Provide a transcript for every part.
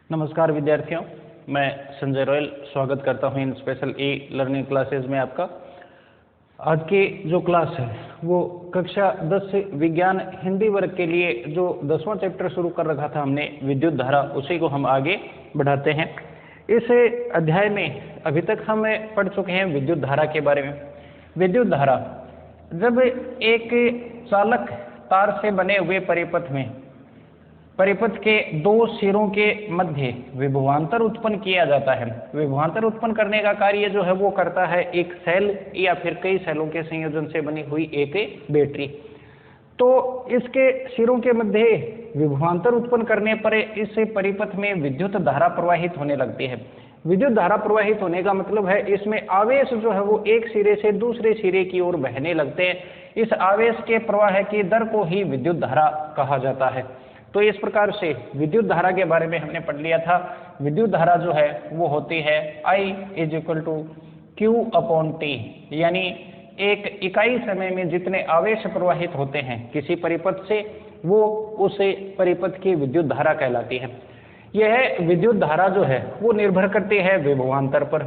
नमस्कार विद्यार्थियों, मैं संजय रॉयल स्वागत करता हूं इन स्पेशल ई लर्निंग क्लासेस में आपका। आज की जो क्लास है वो कक्षा 10 से विज्ञान हिंदी वर्ग के लिए जो 10वां चैप्टर शुरू कर रखा था हमने विद्युत धारा, उसी को हम आगे बढ़ाते हैं। इस अध्याय में अभी तक हम पढ़ चुके हैं विद्युत धारा के बारे में। विद्युत धारा, जब एक चालक तार से बने हुए परिपथ के दो सिरों के मध्य विभवांतर उत्पन्न किया जाता है। विभवांतर उत्पन्न करने का कार्य जो है वो करता है एक सेल या फिर कई सेलों के संयोजन से बनी हुई एक बैटरी। तो इसके सिरों के मध्य विभवांतर उत्पन्न करने पर इस परिपथ में विद्युत धारा प्रवाहित होने लगती है। विद्युत धारा प्रवाहित होने का मतलब है इसमें आवेश जो है वो एक सिरे से दूसरे सिरे की ओर बहने लगते हैं। इस आवेश के प्रवाह की दर को ही विद्युत धारा कहा जाता है। तो इस प्रकार से विद्युत धारा के बारे में हमने पढ़ लिया था। विद्युत धारा जो है वो होती है I = Q/T, यानी एक इकाई समय में जितने आवेश प्रवाहित होते हैं किसी परिपथ से, वो उस परिपथ की विद्युत धारा कहलाती है। यह विद्युत धारा जो है वो निर्भर करती है विभवांतर पर,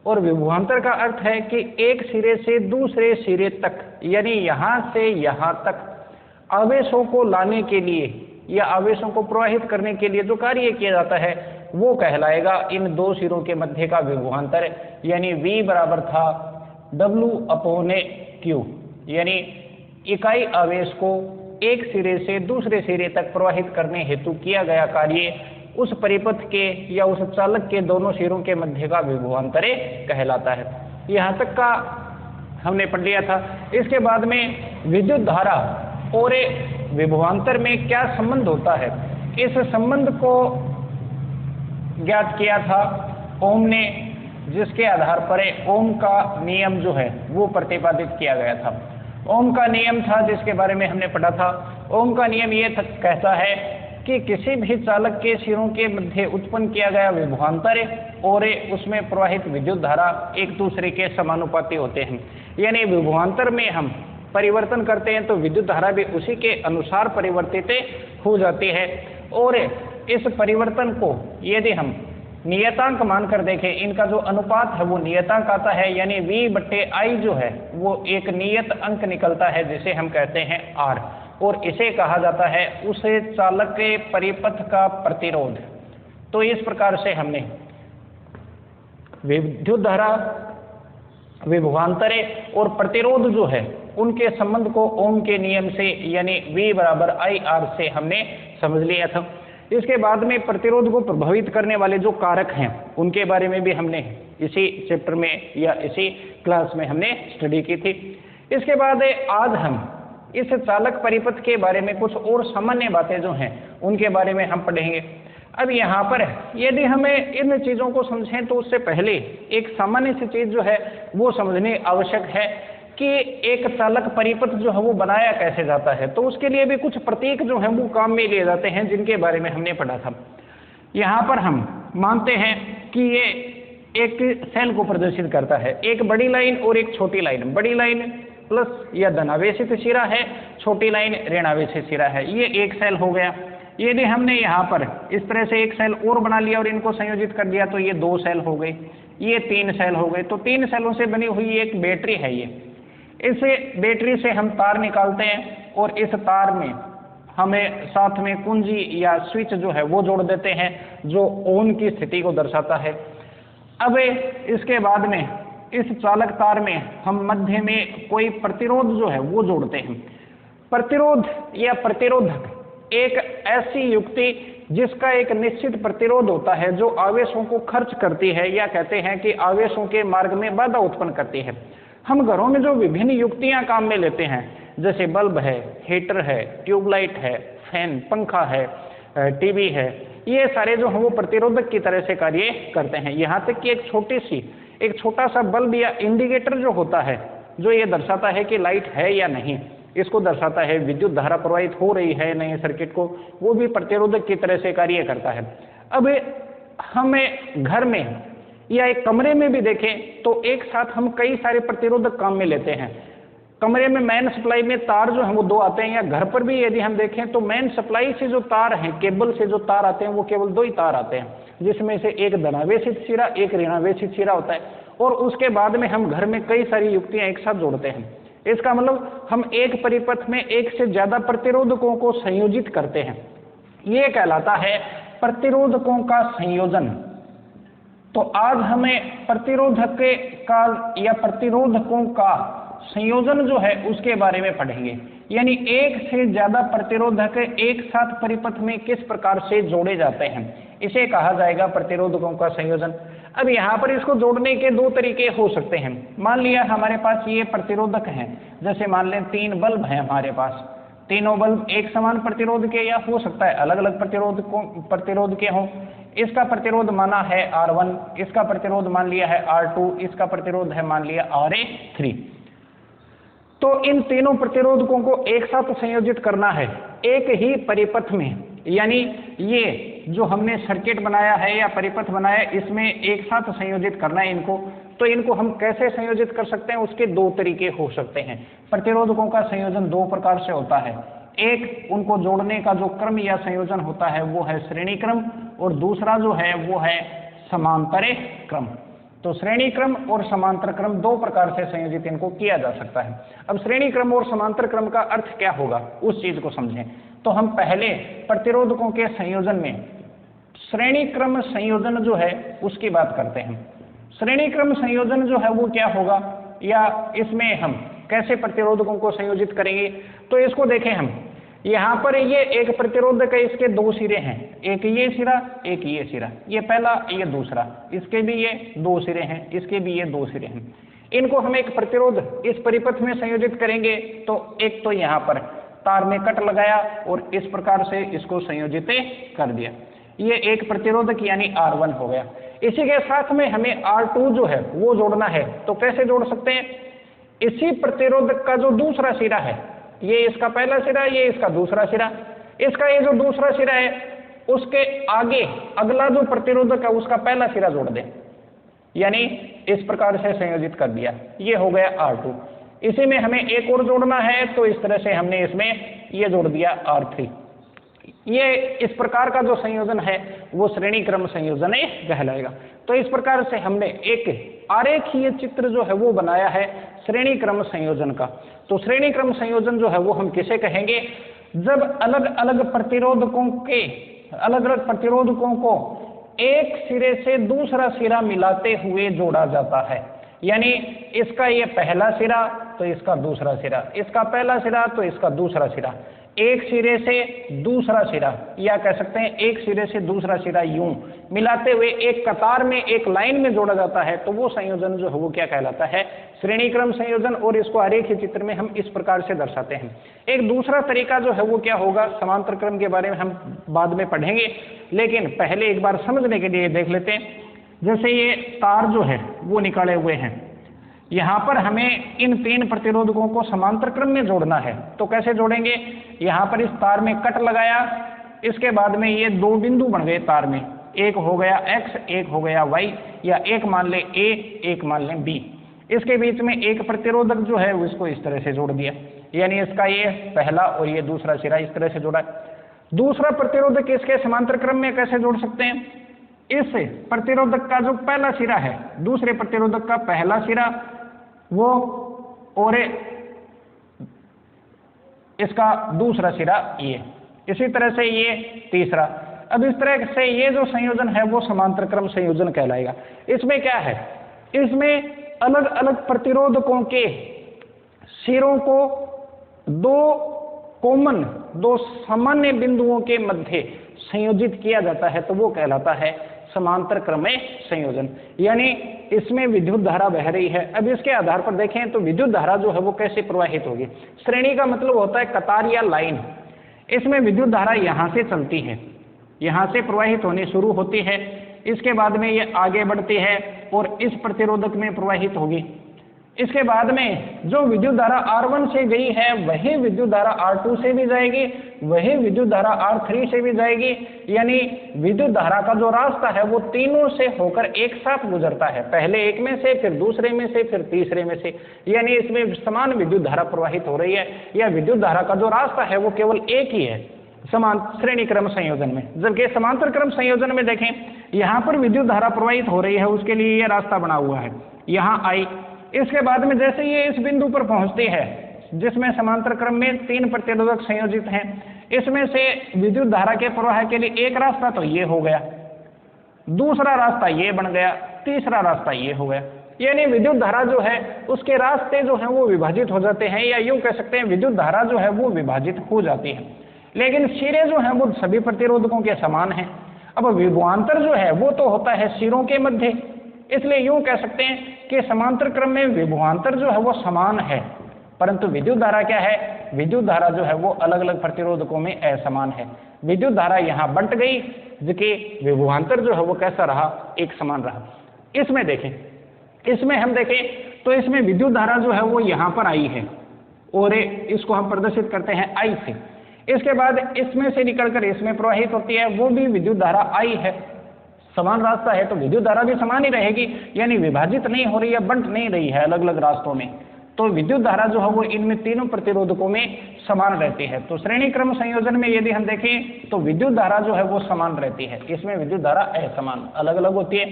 और विभवांतर का अर्थ है कि एक सिरे से दूसरे सिरे तक, यानी यहाँ से यहाँ तक आवेशों को लाने के लिए या आवेशों को प्रवाहित करने के लिए जो कार्य किया जाता है वो कहलाएगा इन दो सिरों के मध्य का विभवांतर, यानी V बराबर था W/Q, यानी इकाई आवेश को एक सिरे से दूसरे सिरे तक प्रवाहित करने हेतु किया गया कार्य उस परिपथ के या उस चालक के दोनों सिरों के मध्य का विभवांतर कहलाता है। यहाँ तक का हमने पढ़ लिया था। इसके बाद में विद्युत धारा और विभवांतर में क्या संबंध होता है, इस संबंध को ज्ञात किया था ओम ने, जिसके आधार पर ओम का नियम जो है वो प्रतिपादित किया गया था। ओम का नियम था जिसके बारे में हमने पढ़ा था। ओम का नियम ये कहता है कि किसी भी चालक के सिरों के मध्य उत्पन्न किया गया विभवांतर और उसमें प्रवाहित विद्युत धारा एक दूसरे के समानुपाती होते हैं। यानी विभवांतर में हम परिवर्तन करते हैं तो विद्युत धारा भी उसी के अनुसार परिवर्तित हो जाती है। और इस परिवर्तन को यदि हम नियतांक मानकर देखें, इनका जो अनुपात है वो नियतांक आता है, यानी V/I जो है वो एक नियत अंक निकलता है जिसे हम कहते हैं R, और इसे कहा जाता है उस चालक के परिपथ का प्रतिरोध। तो इस प्रकार से हमने विद्युत धारा, विभवांतर और प्रतिरोध जो है उनके संबंध को ओम के नियम से यानी V/IR से हमने समझ लिया था। इसके बाद में प्रतिरोध को प्रभावित करने वाले जो कारक हैं उनके बारे में भी हमने इसी चैप्टर में या इसी क्लास में हमने स्टडी की थी। इसके बाद आज हम इस चालक परिपथ के बारे में कुछ और सामान्य बातें जो हैं उनके बारे में हम पढ़ेंगे। अब यहाँ पर यदि हमें इन चीज़ों को समझें तो उससे पहले एक सामान्य सी चीज़ जो है वो समझनी आवश्यक है कि एक चालक परिपथ जो है वो बनाया कैसे जाता है। तो उसके लिए भी कुछ प्रतीक जो हैं वो काम में लिए जाते हैं जिनके बारे में हमने पढ़ा था। यहाँ पर हम मानते हैं कि ये एक सेल को प्रदर्शित करता है, एक बड़ी लाइन और एक छोटी लाइन। बड़ी लाइन प्लस या धनावेशित सिरा है, छोटी लाइन ऋणावेशित सिरा है। ये एक सेल हो गया। यदि हमने यहाँ पर इस तरह से एक सेल और बना लिया और इनको संयोजित कर दिया तो ये 2 सेल हो गए, ये 3 सेल हो गए। तो 3 सेलों से बनी हुई एक बैटरी है ये। इस बैटरी से हम तार निकालते हैं और इस तार में हमें साथ में कुंजी या स्विच जो है वो जोड़ देते हैं जो ऑन की स्थिति को दर्शाता है। अब इसके बाद में इस चालक तार में हम मध्य में कोई प्रतिरोध जो है वो जोड़ते हैं। प्रतिरोध या प्रतिरोधक एक ऐसी युक्ति जिसका एक निश्चित प्रतिरोध होता है जो आवेशों को खर्च करती है, या कहते हैं कि आवेशों के मार्ग में बाधा उत्पन्न करती है। हम घरों में जो विभिन्न युक्तियां काम में लेते हैं, जैसे बल्ब है, हीटर है, ट्यूबलाइट है, फैन, पंखा है, टीवी है, ये सारे जो हैं वो प्रतिरोधक की तरह से कार्य करते हैं। यहाँ तक कि एक छोटा सा बल्ब या इंडिकेटर जो होता है जो ये दर्शाता है कि लाइट है या नहीं, इसको दर्शाता है विद्युत धारा प्रवाहित हो रही है नहीं सर्किट को, वो भी प्रतिरोधक की तरह से कार्य करता है। अब हमें घर में या एक कमरे में भी देखें तो एक साथ हम कई सारे प्रतिरोधक काम में लेते हैं। कमरे में मेन सप्लाई में तार जो है वो 2 आते हैं, या घर पर भी यदि हम देखें तो मेन सप्लाई से जो तार हैं, केबल से जो तार आते हैं वो केवल 2 ही तार आते हैं, जिसमें से एक धनावेशित सिरा, एक ऋणावेशित सिरा होता है, और उसके बाद में हम घर में कई सारी युक्तियां एक साथ जोड़ते हैं। इसका मतलब हम एक परिपथ में एक से ज्यादा प्रतिरोधकों को संयोजित करते हैं, ये कहलाता है प्रतिरोधकों का संयोजन। तो आज हमें प्रतिरोधक का या प्रतिरोधकों का संयोजन जो है उसके बारे में पढ़ेंगे, यानी एक से ज्यादा प्रतिरोधक एक साथ परिपथ में किस प्रकार से जोड़े जाते हैं, इसे कहा जाएगा प्रतिरोधकों का संयोजन। अब यहाँ पर इसको जोड़ने के 2 तरीके हो सकते हैं। मान लिया हमारे पास ये प्रतिरोधक हैं, जैसे मान लें 3 बल्ब हैं हमारे पास, तीनों बल्ब एक समान प्रतिरोध के या हो सकता है अलग अलग प्रतिरोध के हों। इसका प्रतिरोध माना है R1, इसका प्रतिरोध मान लिया है R2, इसका प्रतिरोध है मान लिया RA3। तो इन तीनों प्रतिरोधकों को एक साथ संयोजित करना है एक ही परिपथ में, यानी ये जो हमने सर्किट बनाया है या परिपथ बनाया है इसमें एक साथ संयोजित करना है इनको। तो इनको हम कैसे संयोजित कर सकते हैं, उसके 2 तरीके हो सकते हैं। प्रतिरोधकों का संयोजन 2 प्रकार से होता है, एक उनको जोड़ने का जो क्रम या संयोजन होता है वो है श्रेणी क्रम, और दूसरा जो है वो है समांतर क्रम। तो श्रेणी क्रम और समांतर क्रम 2 प्रकार से संयोजित इनको किया जा सकता है। अब श्रेणी क्रम और समांतर क्रम का अर्थ क्या होगा उस चीज को समझें। तो हम पहले प्रतिरोधकों के संयोजन में श्रेणी क्रम संयोजन जो है उसकी बात करते हैं। श्रेणी क्रम संयोजन जो है वो क्या होगा, या इसमें हम कैसे प्रतिरोधकों को संयोजित करेंगे। तो इसको देखें हम, यहाँ पर ये एक प्रतिरोधक है, इसके 2 सिरे हैं, एक ये सिरा एक ये सिरा, ये पहला ये दूसरा, इसके भी ये 2 सिरे हैं, इसके भी ये 2 सिरे हैं। इनको हम एक प्रतिरोध इस परिपथ में संयोजित करेंगे। तो एक तो यहाँ पर तार में कट लगाया और इस प्रकार से इसको संयोजित कर दिया, ये एक प्रतिरोधक यानी R1 हो गया। इसी के साथ में हमें R2 जो है वो जोड़ना है। तो कैसे जोड़ सकते हैं, इसी प्रतिरोधक का जो दूसरा सिरा है, ये इसका पहला सिरा, ये इसका दूसरा सिरा, इसका ये जो दूसरा सिरा है उसके आगे अगला जो प्रतिरोधक है उसका पहला सिरा जोड़ दें, यानी इस प्रकार से संयोजित कर दिया, ये हो गया R2। इसी में हमें एक और जोड़ना है, तो इस तरह से हमने इसमें ये जोड़ दिया R3। ये इस प्रकार का जो संयोजन है वो श्रेणी क्रम संयोजन कहलाएगा। तो इस प्रकार से हमने एक आरेखीय चित्र जो है वो बनाया है श्रेणी क्रम संयोजन का। तो श्रेणी क्रम संयोजन जो है वो हम किसे कहेंगे, जब अलग अलग प्रतिरोधकों को एक सिरे से दूसरा सिरा मिलाते हुए जोड़ा जाता है, यानी इसका ये पहला सिरा तो इसका दूसरा सिरा, इसका पहला सिरा तो इसका दूसरा सिरा, एक सिरे से दूसरा सिरा, या कह सकते हैं एक सिरे से दूसरा सिरा यूं मिलाते हुए एक कतार में एक लाइन में जोड़ा जाता है। तो वो संयोजन जो है वो क्या कहलाता है, श्रेणी क्रम संयोजन। और इसको आरेखीय चित्र में हम इस प्रकार से दर्शाते हैं। एक दूसरा तरीका जो है वो क्या होगा, समांतर क्रम के बारे में हम बाद में पढ़ेंगे, लेकिन पहले एक बार समझने के लिए देख लेते हैं। जैसे ये तार जो है वो निकाले हुए हैं, यहाँ पर हमें इन 3 प्रतिरोधकों को समांतर क्रम में जोड़ना है। तो कैसे जोड़ेंगे, यहाँ पर इस तार में कट लगाया, इसके बाद में ये 2 बिंदु बन गए तार में, एक हो गया X एक हो गया Y, या एक मान ले A एक मान ले B। इसके बीच में एक प्रतिरोधक जो है उसको इस तरह से जोड़ दिया, यानी इसका ये पहला और ये दूसरा सिरा इस तरह से जोड़ा। दूसरा प्रतिरोधक इसके समांतर क्रम में कैसे जोड़ सकते हैं, इस प्रतिरोधक का जो पहला सिरा है दूसरे प्रतिरोधक का पहला सिरा वो, और इसका दूसरा सिरा ये, इसी तरह से ये तीसरा। अब इस तरह से ये जो संयोजन है वो समांतर क्रम संयोजन कहलाएगा। इसमें क्या है, इसमें अलग अलग प्रतिरोधकों के सिरों को 2 सामान्य बिंदुओं के मध्य संयोजित किया जाता है, तो वो कहलाता है समांतर क्रम संयोजन। यानी इसमें विद्युत धारा बह रही है। अब इसके आधार पर देखें तो विद्युत धारा जो है वो कैसे प्रवाहित होगी। श्रेणी का मतलब होता है कतार या लाइन। इसमें विद्युत धारा यहाँ से चलती है, यहाँ से प्रवाहित होनी शुरू होती है, इसके बाद में ये आगे बढ़ती है और इस प्रतिरोधक में प्रवाहित होगी। इसके बाद में जो विद्युत धारा R1 से गई है वही विद्युत धारा R2 से भी जाएगी, वही विद्युत धारा R3 से भी जाएगी। यानी विद्युत धारा का जो रास्ता है वो तीनों से होकर एक साथ गुजरता है, पहले एक में से, फिर दूसरे में से, फिर तीसरे में से। यानी इसमें समान विद्युत धारा प्रवाहित हो रही है, या विद्युत धारा का जो रास्ता है वो केवल एक ही है समान श्रेणी क्रम संयोजन में। जबकि समांतर क्रम संयोजन में देखें, यहाँ पर विद्युत धारा प्रवाहित हो रही है, उसके लिए ये रास्ता बना हुआ है, यहाँ आई। इसके बाद में जैसे ये इस बिंदु पर पहुंचती है जिसमें समांतर क्रम में 3 प्रतिरोधक संयोजित हैं, इसमें से विद्युत धारा के प्रवाह के लिए एक रास्ता तो ये हो गया, दूसरा रास्ता ये बन गया, तीसरा रास्ता ये हो गया। यानी विद्युत धारा जो है उसके रास्ते जो है वो विभाजित हो जाते हैं, या यूं कह सकते हैं विद्युत धारा जो है वो विभाजित हो जाती है, लेकिन सिरे जो है वो सभी प्रतिरोधकों के समान हैं। अब विभवांतर जो है वो तो होता है सिरों के मध्य, इसलिए यूं कह सकते हैं कि समांतर क्रम में विभवांतर जो है वो समान है, परंतु विद्युत धारा क्या है, विद्युत धारा जो है वो अलग अलग प्रतिरोधकों में असमान है। विद्युत धारा यहाँ बंट गई, जबकि विभवांतर जो है वो कैसा रहा, एक समान रहा। इसमें देखें, इसमें हम देखें तो इसमें विद्युत धारा जो है वो यहाँ पर आई है और इसको हम प्रदर्शित करते हैं आई से। इसके बाद इसमें से निकलकर इसमें प्रवाहित होती है, वो भी विद्युत धारा आई है, समान रास्ता है तो विद्युत धारा भी समान ही रहेगी, यानी विभाजित नहीं हो रही है, बंट नहीं रही है अलग अलग रास्तों में। तो विद्युत धारा जो है वो इनमें तीनों प्रतिरोधकों में समान रहती है। तो श्रेणी क्रम संयोजन में यदि हम देखें तो विद्युत धारा जो है वो समान रहती है, इसमें विद्युत धारा असमान अलग अलग होती है।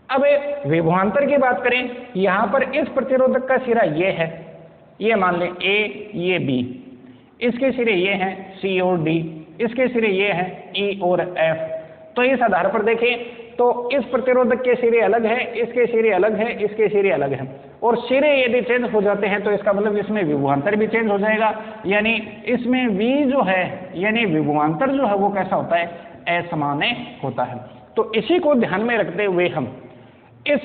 अब विभवांतर की बात करें, यहाँ पर इस प्रतिरोधक का सिरा ये है, ये मान लें A, ये B, इसके सिरे ये हैं C और D, इसके सिरे ये हैं E और F। तो इस आधार पर देखें तो इस प्रतिरोधक के सिरे अलग है, इसके सिरे अलग है, इसके सिरे अलग हैं, और सिरे यदि चेंज हो जाते हैं तो इसका मतलब इसमें विभवांतर भी चेंज हो जाएगा। यानी इसमें V जो है यानी विभवांतर जो है वो कैसा होता है, असमान होता है। तो इसी को ध्यान में रखते हुए हम इस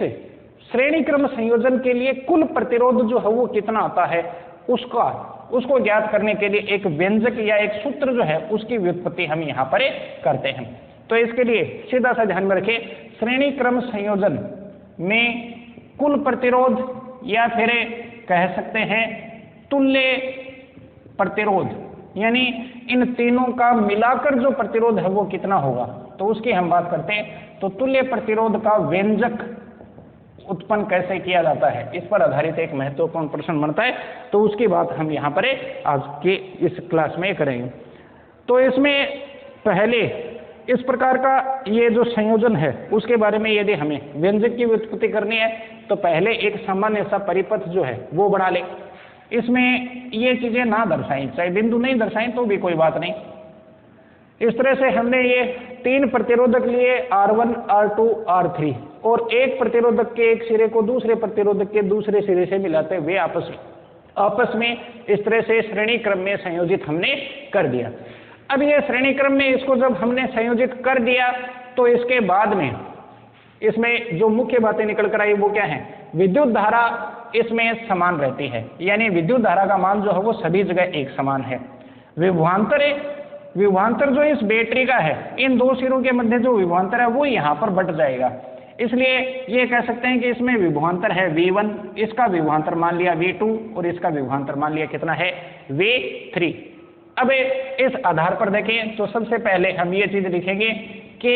श्रेणी क्रम संयोजन के लिए कुल प्रतिरोध जो है वो कितना आता है उसको ज्ञात करने के लिए एक व्यंजक या एक सूत्र जो है उसकी व्युत्पत्ति हम यहाँ पर करते हैं। तो इसके लिए सीधा सा ध्यान में रखें, श्रेणी क्रम संयोजन में कुल प्रतिरोध या फिर कह सकते हैं तुल्य प्रतिरोध, यानी इन तीनों का मिलाकर जो प्रतिरोध है वो कितना होगा, तो उसकी हम बात करते हैं। तो तुल्य प्रतिरोध का व्यंजक उत्पन्न कैसे किया जाता है, इस पर आधारित एक महत्वपूर्ण प्रश्न बनता है, तो उसकी बात हम यहाँ पर आज के इस क्लास में करेंगे। तो इसमें पहले इस प्रकार का ये जो संयोजन है उसके बारे में यदि हमें व्यंजक की व्युत्पत्ति करनी है तो पहले एक सामान्य सा परिपथ जो है वो बना ले, इसमें ये चीजें ना दर्शाएं, चाहे बिंदु नहीं दर्शाएं तो भी कोई बात नहीं। इस तरह से हमने ये 3 प्रतिरोधक लिए R1, R2, R3, और एक प्रतिरोधक के एक सिरे को दूसरे प्रतिरोधक के दूसरे सिरे से मिलाते हुए आपस में इस तरह से श्रेणी क्रम में संयोजित हमने कर दिया। अब ये श्रेणी क्रम में इसको जब हमने संयोजित कर दिया तो इसके बाद में इसमें जो मुख्य बातें निकल कर आई वो क्या है, विद्युत धारा इसमें समान रहती है, यानी विद्युत धारा का मान जो है वो सभी जगह एक समान है। विभवांतर जो इस बैटरी का है, इन दो सिरों के मध्य जो विभवांतर है वो यहाँ पर बट जाएगा, इसलिए ये कह सकते हैं कि इसमें विभवांतर है V1, इसका विभवांतर मान लिया V2 और इसका विभवांतर मान लिया कितना है V3। अब इस आधार पर देखें तो सबसे पहले हम ये चीज लिखेंगे कि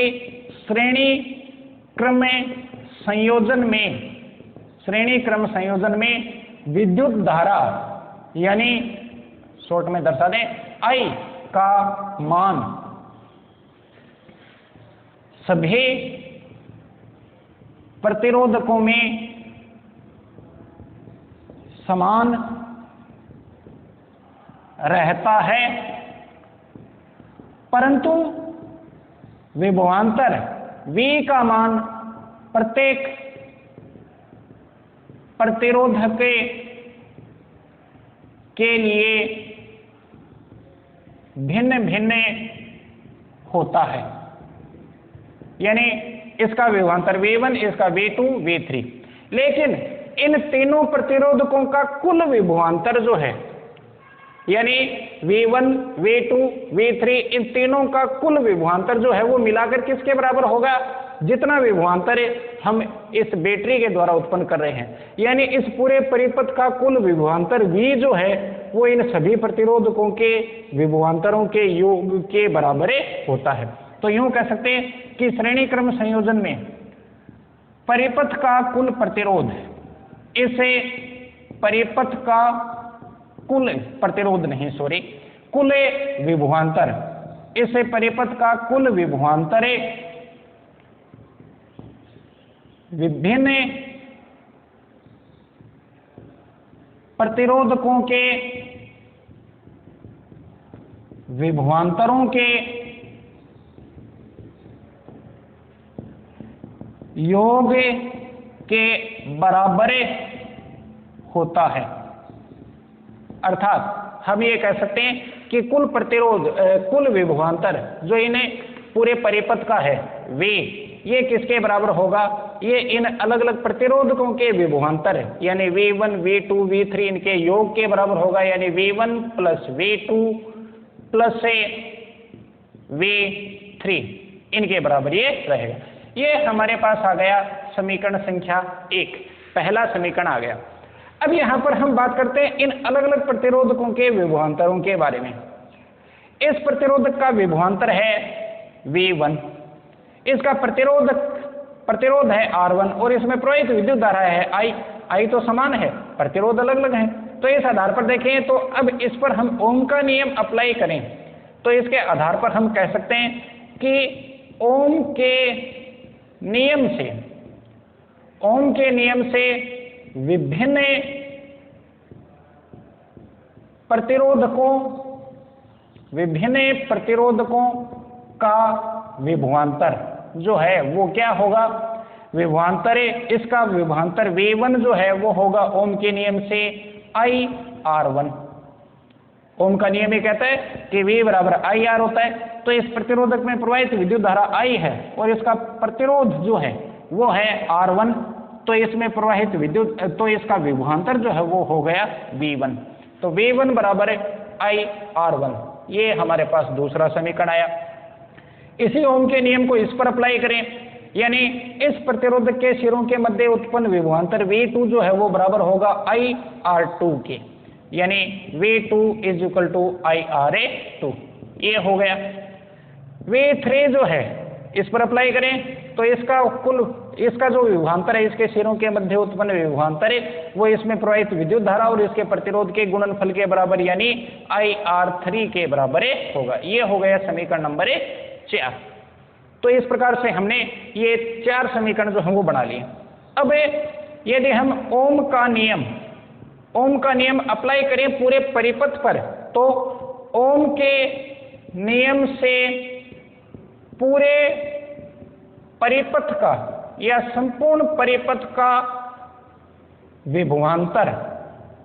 श्रेणी क्रम संयोजन में विद्युत धारा यानी शॉर्ट में दर्शा दें I का मान सभी प्रतिरोधकों में समान रहता है, परंतु विभवांतर V का मान प्रत्येक प्रतिरोधक के लिए भिन्न भिन्न होता है, यानी इसका विभवांतर V1, इसका V2, V3, लेकिन इन तीनों प्रतिरोधकों का कुल विभवांतर जो है यानी V1, V2, V3 इन तीनों का कुल विभवांतर जो है वो मिलाकर किसके बराबर होगा, जितना विभवांतर हम इस बैटरी के द्वारा उत्पन्न कर रहे हैं, यानी इस पूरे परिपथ का कुल विभवांतर V जो है वो इन सभी प्रतिरोधकों के विभवांतरों के योग के बराबर होता है। तो यूं कह सकते हैं कि श्रेणी क्रम संयोजन में परिपथ का कुल प्रतिरोध इसे परिपथ का कुल प्रतिरोध नहीं, सॉरी, कुल विभवांतर, इसे परिपथ का कुल विभवांतर विभिन्न प्रतिरोधकों के विभवांतरों के योग के बराबर होता है। अर्थात हम ये कह सकते हैं कि कुल प्रतिरोध कुल विभवांतर जो इन्हें पूरे परिपथ का है वे ये किसके बराबर होगा, ये इन अलग अलग प्रतिरोधकों के विभवांतर यानी V1 V2 V3 इनके योग के बराबर होगा, यानी V1 plus V2 plus V3 इनके बराबर ये रहेगा। ये हमारे पास आ गया समीकरण संख्या 1, पहला समीकरण आ गया। अब यहां पर हम बात करते हैं इन अलग अलग प्रतिरोधकों के विभवांतरों के बारे में। इस प्रतिरोधक का विभवांतर है V1, इसका प्रतिरोध है R1 और इसमें प्रवाहित विद्युत धारा है I तो समान है, प्रतिरोध अलग अलग है। तो इस आधार पर देखें तो अब इस पर हम ओम का नियम अप्लाई करें तो इसके आधार पर हम कह सकते हैं कि ओम के नियम से विभिन्न प्रतिरोधकों का विभवांतर जो है वो क्या होगा, विभवांतर इसका विभवांतर V1 जो है वो होगा ओम के नियम से IR1। ओम का नियम ये कहता है कि V बराबर IR होता है। तो इस प्रतिरोधक में प्रवाहित विद्युत धारा I है और इसका प्रतिरोध जो है वो है R1, तो इसमें प्रवाहित विद्युत, तो इसका विभवांतर जो है वो हो गया V1। तो V1 बराबर IR1, ये हमारे पास दूसरा समीकरण आया। इसी ओम के नियम को इस पर अप्लाई करें, यानी इस प्रतिरोधक के सिरों के मध्य उत्पन्न विभवांतर V2 जो है वो बराबर होगा IR2 के, यानी V2 is equal to IRA2, ये हो गया। V3 जो है इस पर अप्लाई करें तो इसका जो विभवांतर है, इसके सिरों के मध्य उत्पन्न विभवांतर है वो इसमें प्रवाहित विद्युत धारा और इसके प्रतिरोध के गुणनफल के बराबर यानी IR3 के बराबर होगा। ये हो गया समीकरण नंबर 4। तो इस प्रकार से हमने ये 4 समीकरण जो हम वो बना लिए। अब यदि हम ओम का नियम अप्लाई करें पूरे परिपथ पर, तो ओम के नियम से पूरे परिपथ का या संपूर्ण परिपथ का विभवांतर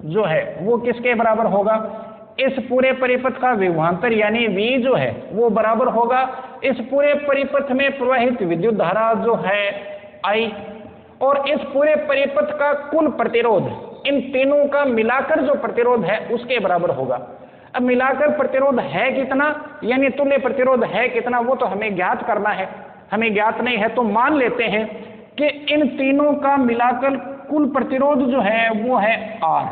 जो है वो किसके बराबर होगा, इस पूरे परिपथ का विभवांतर यानी V जो है वो बराबर होगा इस पूरे परिपथ में प्रवाहित विद्युत धारा जो है I, और इस पूरे परिपथ का कुल प्रतिरोध, इन तीनों का मिलाकर जो प्रतिरोध है उसके बराबर होगा। अब मिलाकर प्रतिरोध है कितना, यानी तुल्य प्रतिरोध है कितना, वो तो हमें ज्ञात करना है। हमें ज्ञात नहीं है तो मान लेते हैं कि इन तीनों का मिलाकर कुल प्रतिरोध जो है वो है R,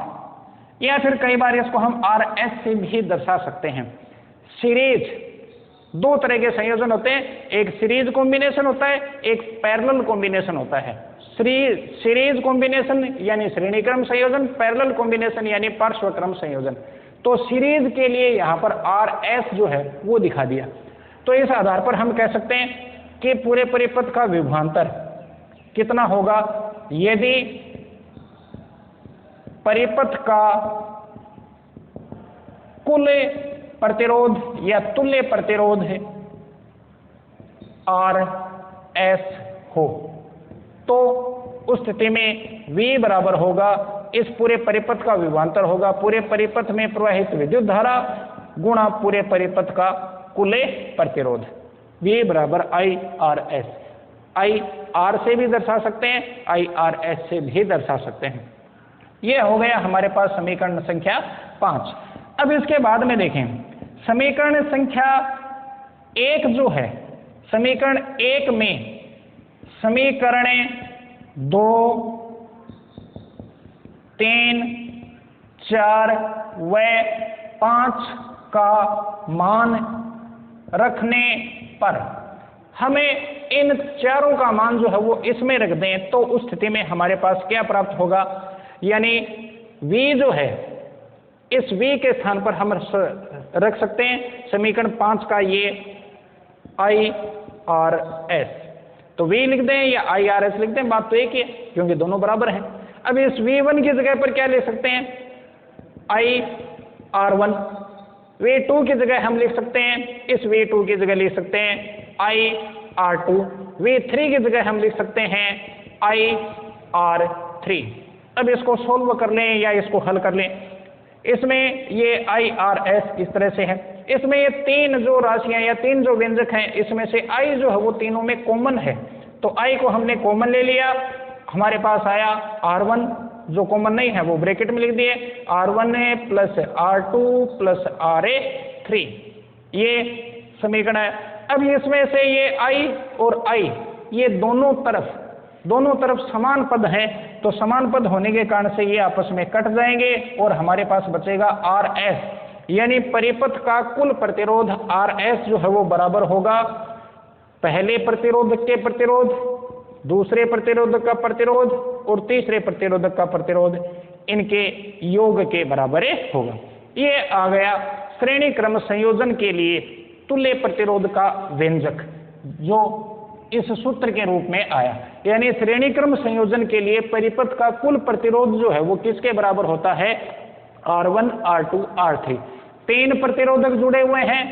या फिर कई बार इसको हम RS से भी दर्शा सकते हैं। सीरीज, 2 तरह के संयोजन होते हैं, एक सीरीज कॉम्बिनेशन होता है, एक पैरेलल कॉम्बिनेशन होता है। सीरीज कॉम्बिनेशन यानी श्रेणी क्रम संयोजन, पैरेलल कॉम्बिनेशन यानी पार्श्व क्रम संयोजन। तो सीरीज के लिए यहाँ पर RS जो है वो दिखा दिया। तो इस आधार पर हम कह सकते हैं कि पूरे परिपथ का विभवांतर कितना होगा, यदि परिपथ का कुल प्रतिरोध या तुल्य प्रतिरोध RS हो, तो उस स्थिति में V बराबर होगा इस पूरे परिपथ का विभवांतर होगा पूरे परिपथ में प्रवाहित विद्युत धारा गुणा पूरे परिपथ का कुल प्रतिरोध। V बराबर IRS, IR से भी दर्शा सकते हैं, IRS से भी दर्शा सकते हैं। यह हो गया हमारे पास समीकरण संख्या 5। अब इसके बाद में देखें समीकरण संख्या 1 जो है, समीकरण 1 में समीकरण 2, 3, 4 व 5 का मान रखने पर हमें इन चारों का मान जो है वो इसमें रख दें तो उस स्थिति में हमारे पास क्या प्राप्त होगा, यानी v जो है इस v के स्थान पर हम रख सकते हैं समीकरण 5 का ये IRS, तो v लिख दें या IRS लिख दें, बात तो एक ही है क्योंकि दोनों बराबर हैं। अब इस v1 की जगह पर क्या ले सकते हैं, IR1, v2 की जगह हम लिख सकते हैं, इस v2 की जगह लिख सकते हैं IR2, v3 की जगह हम लिख सकते हैं IR3। अब इसको सोल्व कर लें या इसको हल कर लें। इसमें ये IRS इस तरह से है, इसमें ये तीन जो राशियां या तीन जो व्यंजक हैं इसमें से I जो है वो तीनों में कॉमन है, तो I को हमने कॉमन ले लिया, हमारे पास आया R1, जो कॉमन नहीं है वो ब्रैकेट में लिख दिए, R1 plus R2 plus RA3, ये समीकरण है। अब इसमें से ये I और I ये दोनों तरफ समान पद है, तो समान पद होने के कारण से ये आपस में कट जाएंगे और हमारे पास बचेगा RS, यानी परिपथ का कुल प्रतिरोध RS जो है वो बराबर होगा पहले प्रतिरोधक के प्रतिरोध, दूसरे प्रतिरोधक का प्रतिरोध और तीसरे प्रतिरोधक का प्रतिरोध, इनके योग के बराबर होगा। ये आ गया श्रेणी क्रम संयोजन के लिए तुल्य प्रतिरोध का व्यंजक जो इस सूत्र के रूप में आया, यानी श्रेणी क्रम संयोजन के लिए परिपथ का कुल प्रतिरोध जो है वो किसके बराबर होता है, R1, R2, R3। तीन प्रतिरोधक जुड़े हुए हैं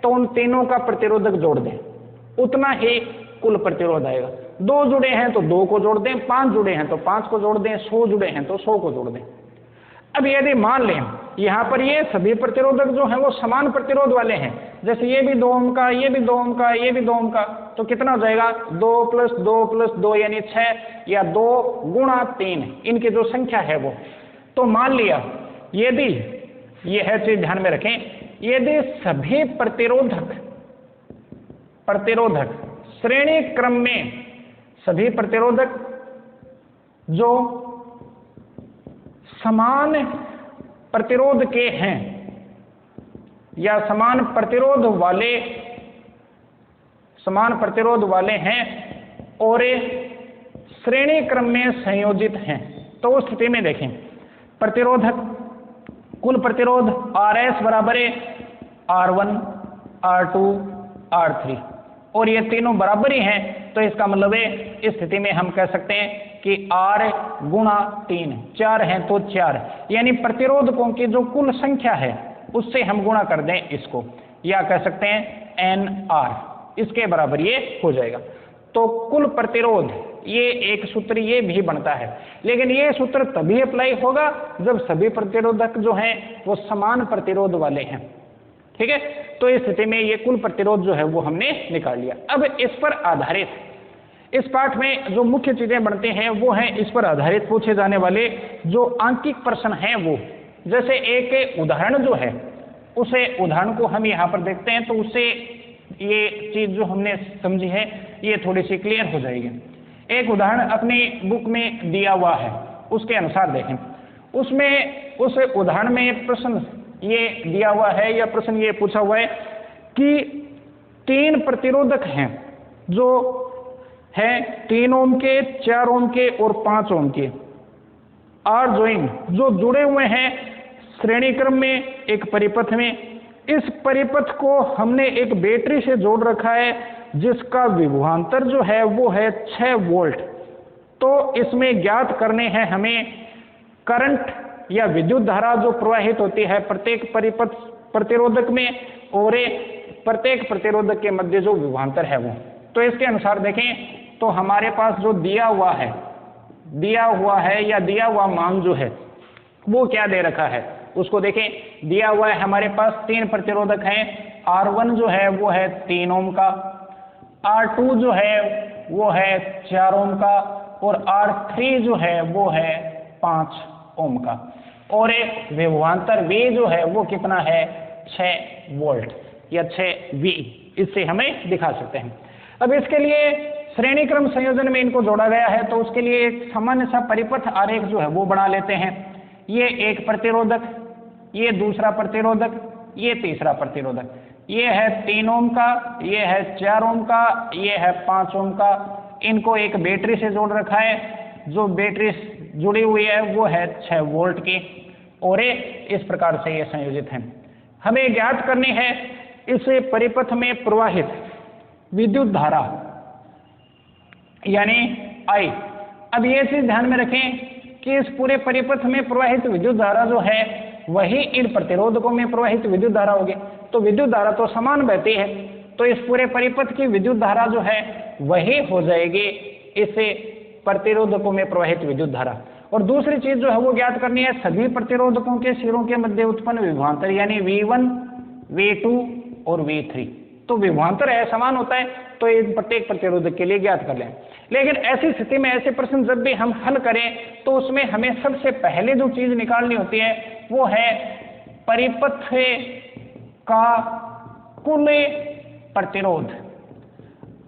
तो उन तीनों का प्रतिरोधक जोड़ दें, उतना ही कुल प्रतिरोध आएगा। दो जुड़े हैं तो दो को जोड़ दें, 5 जुड़े हैं तो 5 को जोड़ दें, 100 जुड़े हैं तो 100 को जोड़ दें। अब यदि मान लें यहाँ पर ये सभी प्रतिरोधक जो हैं वो समान प्रतिरोध वाले हैं, जैसे ये भी 2 ओम का, ये भी 2 ओम का, ये भी 2 ओम का, तो कितना हो जाएगा 2 + 2 + 2 यानी 6 या 2 × 3 इनकी जो संख्या है वो। तो मान लिया यदि ये है चीज ध्यान में रखें, यदि सभी प्रतिरोधक श्रेणी क्रम में सभी प्रतिरोधक जो समान प्रतिरोध के हैं या समान प्रतिरोध वाले हैं और श्रेणी क्रम में संयोजित हैं, तो उस स्थिति में देखें कुल प्रतिरोध RS बराबर है R1, R2, R3 और ये तीनों बराबर ही हैं, तो इसका मतलब है इस स्थिति में हम कह सकते हैं कि R × 3, 4 हैं तो 4, यानी प्रतिरोधकों की जो कुल संख्या है उससे हम गुणा कर दें इसको, या कह सकते हैं NR, इसके बराबर ये हो जाएगा। तो कुल प्रतिरोध ये एक सूत्र ये भी बनता है, लेकिन ये सूत्र तभी अप्लाई होगा जब सभी प्रतिरोधक जो हैं वो समान प्रतिरोध वाले हैं, ठीक है। तो इस स्थिति में ये कुल प्रतिरोध जो है वो हमने निकाल लिया। अब इस पर आधारित इस पाठ में जो मुख्य चीजें बनते हैं वो हैं इस पर आधारित पूछे जाने वाले जो आंकिक प्रश्न हैं वो, जैसे एक उदाहरण जो है उसे उदाहरण को हम यहाँ पर देखते हैं तो उससे ये चीज जो हमने समझी है ये थोड़ी सी क्लियर हो जाएगी। एक उदाहरण अपनी बुक में दिया हुआ है उसके अनुसार देखें, उसमें उस उदाहरण में प्रश्न ये दिया हुआ है या प्रश्न ये पूछा हुआ है कि 3 प्रतिरोधक हैं जो है 3 ओम के, 4 ओम के और 5 ओम के, आर जोइंग जो जुड़े हुए हैं श्रेणी क्रम में एक परिपथ में। इस परिपथ को हमने एक बैटरी से जोड़ रखा है जिसका विभवांतर जो है वो है 6 वोल्ट। तो इसमें ज्ञात करने हैं हमें करंट या विद्युत धारा जो प्रवाहित होती है प्रत्येक परिपथ प्रतिरोधक में और प्रत्येक प्रतिरोधक के मध्य जो विभवांतर है वो। तो इसके अनुसार देखें तो हमारे पास जो दिया हुआ है या दिया हुआ मान जो है वो क्या दे रखा है उसको देखें। दिया हुआ है हमारे पास 3 प्रतिरोधक हैं, R1 जो है वो है 3 ओम का, R2 जो है वो है 4 ओम का और R3 जो है वो है 5 ओम का, और एक विभवांतर V जो है वो कितना है 6 वोल्ट या 6V, इससे हमें दिखा सकते हैं। अब इसके लिए श्रेणी क्रम संयोजन में इनको जोड़ा गया है, तो उसके लिए एक सामान्य सा परिपथ आरेख जो है वो बना लेते हैं। ये एक प्रतिरोधक, ये दूसरा प्रतिरोधक, ये तीसरा प्रतिरोधक, ये है 3 ओम का, ये है 4 ओम का, ये है 5 ओम का। इनको एक बैटरी से जोड़ रखा है, जो बैटरी जुड़ी हुई है वो है 6 वोल्ट की, और ये इस प्रकार से ये संयोजित है। हमें ज्ञात करनी है इस परिपथ में प्रवाहित विद्युत धारा यानी I। अब ये चीज ध्यान में रखें कि इस पूरे परिपथ में प्रवाहित विद्युत धारा जो है वही इन प्रतिरोधकों में प्रवाहित विद्युत धारा होगी। तो विद्युत धारा तो समान बहती है, तो इस पूरे परिपथ की विद्युत धारा जो है वही हो जाएगी इस प्रतिरोधकों में प्रवाहित विद्युत धारा। और दूसरी चीज जो है वो ज्ञात करनी है सभी प्रतिरोधकों के सिरों के मध्य उत्पन्न विभवांतर यानी V1, V2 और V3। तो विभवांतर है समान होता है, तो ये प्रत्येक प्रतिरोधक के लिए ज्ञात कर लें। लेकिन ऐसी स्थिति में ऐसे प्रश्न जब भी हम हल करें तो उसमें हमें सबसे पहले जो चीज निकालनी होती है वो है परिपथ का कुल प्रतिरोध।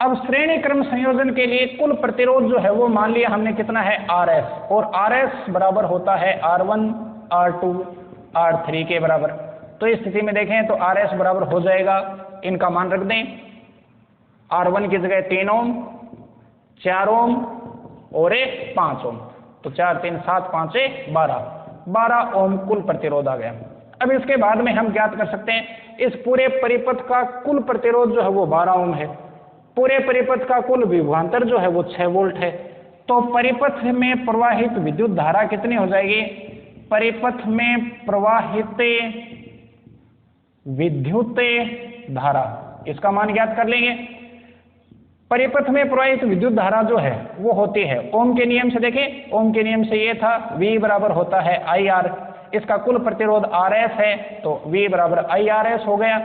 अब श्रेणी क्रम संयोजन के लिए कुल प्रतिरोध जो है वो मान लिया हमने कितना है RS, और RS बराबर होता है R1, R2, R3 के बराबर। तो इस स्थिति में देखें तो RS बराबर हो जाएगा, इनका मान रख दें, R1 की जगह 3 ओम, 4 ओम और 5 ओम। तो 4, 3, 7, 5, 12 ओम कुल प्रतिरोध आ गया। अब इसके बाद में हम ज्ञात कर सकते हैं इस पूरे परिपथ का कुल प्रतिरोध जो है वो 12 ओम है। पूरे परिपथ का कुल विभवांतर जो है वो 6 वोल्ट है। तो परिपथ में प्रवाहित विद्युत धारा कितनी हो जाएगी? परिपथ में प्रवाहित विद्युत धारा, इसका मान ज्ञात कर लेंगे। परिपथ में प्रवाहित विद्युत धारा जो है वो होती है ओम के नियम से। देखें ओम के नियम से ये था V बराबर होता है IR, इसका कुल प्रतिरोध RS है तो V बराबर IRS हो गया।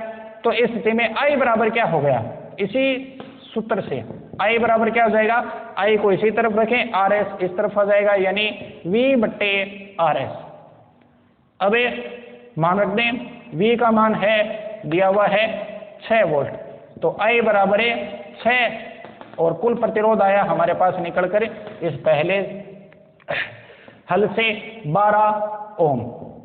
तो इस स्थिति में I बराबर क्या हो गया? इसी सूत्र से I बराबर क्या हो जाएगा? I को इसी तरफ रखें, RS इस तरफ आ जाएगा, यानी V/RS। अब मान रख दें V का मान है दिया हुआ है 6 वोल्ट, तो I बराबर है 6 और कुल प्रतिरोध आया हमारे पास निकल कर इस पहले हल से 12 ओम,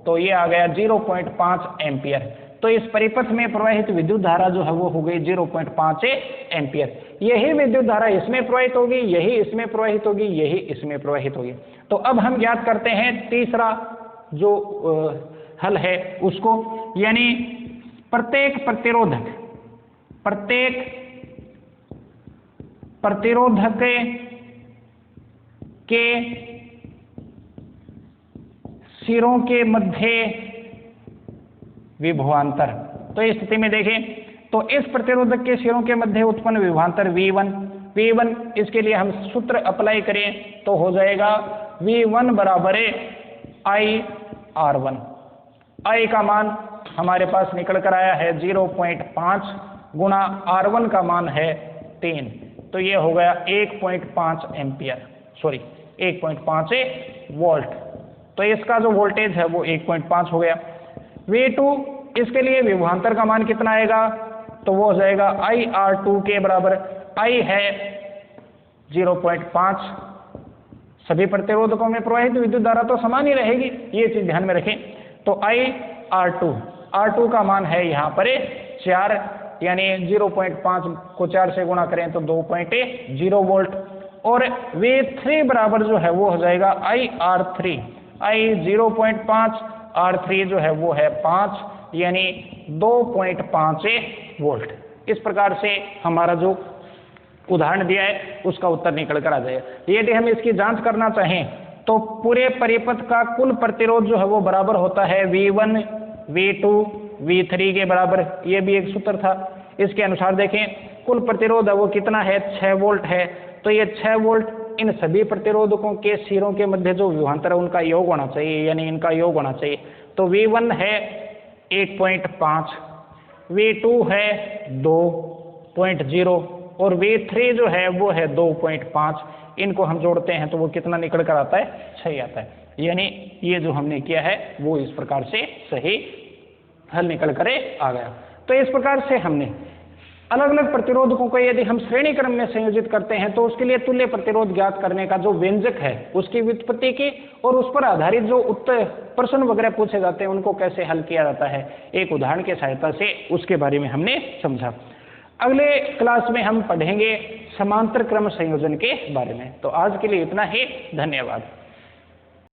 तो ये आ गया 0.5 एम्पियर। तो इस परिपथ में प्रवाहित विद्युत धारा जो है वो हो गई 0.5 एम्पियर। यही विद्युत धारा इसमें प्रवाहित होगी, यही इसमें प्रवाहित होगी, यही इसमें प्रवाहित होगी। तो अब हम ज्ञात करते हैं तीसरा जो हल है उसको, यानी प्रत्येक प्रतिरोधक के सिरों के मध्य विभवांतर। तो इस स्थिति में देखें तो इस प्रतिरोधक के सिरों के मध्य उत्पन्न विभवांतर V1, इसके लिए हम सूत्र अप्लाई करें तो हो जाएगा V1 बराबर IR1। I का मान हमारे पास निकल कर आया है 0.5 गुणा R1 का मान है 3, तो ये हो गया 1.5 एम्पियर, सॉरी 1.5 वोल्ट। तो इसका जो वोल्टेज है वो 1.5 हो गया। V2 इसके लिए विभवांतर का मान कितना आएगा? तो वो हो जाएगा IR2 के बराबर। I है 0.5, सभी प्रतिरोधकों में प्रवाहित विद्युत धारा तो समान ही रहेगी, ये चीज ध्यान में रखें। तो R2 का मान है यहाँ पर 4, यानी 0.5 को 4 से गुणा करें तो 2.0 वोल्ट। और V3 बराबर जो है वो हो जाएगा IR3, I 0.5, R3 जो है वो है 5, यानी 2.5 वोल्ट। इस प्रकार से हमारा जो उदाहरण दिया है उसका उत्तर निकल कर आ जाएगा। यदि हम इसकी जांच करना चाहें तो पूरे परिपथ का कुल प्रतिरोध जो है वो बराबर होता है V1, V2, V3 के बराबर। ये भी एक सूत्र था, इसके अनुसार देखें कुल प्रतिरोध है वो कितना है? 6 वोल्ट है। तो ये 6 वोल्ट इन सभी प्रतिरोधकों के सिरों के मध्य जो विभवांतर है उनका योग होना चाहिए, यानी इनका योग होना चाहिए। तो V1 है 1.5, V2 है 2.0 और V3 जो है वो है 2.5। इनको हम जोड़ते हैं तो वो कितना निकल कर आता है? 6 आता है। यानी ये जो हमने किया है वो इस प्रकार से सही हल निकल कर आ गया। तो इस प्रकार से हमने अलग अलग प्रतिरोधकों को यदि हम श्रेणी क्रम में संयोजित करते हैं तो उसके लिए तुल्य प्रतिरोध ज्ञात करने का जो व्यंजक है उसकी व्युत्पत्ति की और उस पर आधारित जो उत्तर प्रश्न वगैरह पूछे जाते हैं उनको कैसे हल किया जाता है एक उदाहरण की सहायता से, उसके बारे में हमने समझा। अगले क्लास में हम पढ़ेंगे समांतर क्रम संयोजन के बारे में। तो आज के लिए इतना ही, धन्यवाद।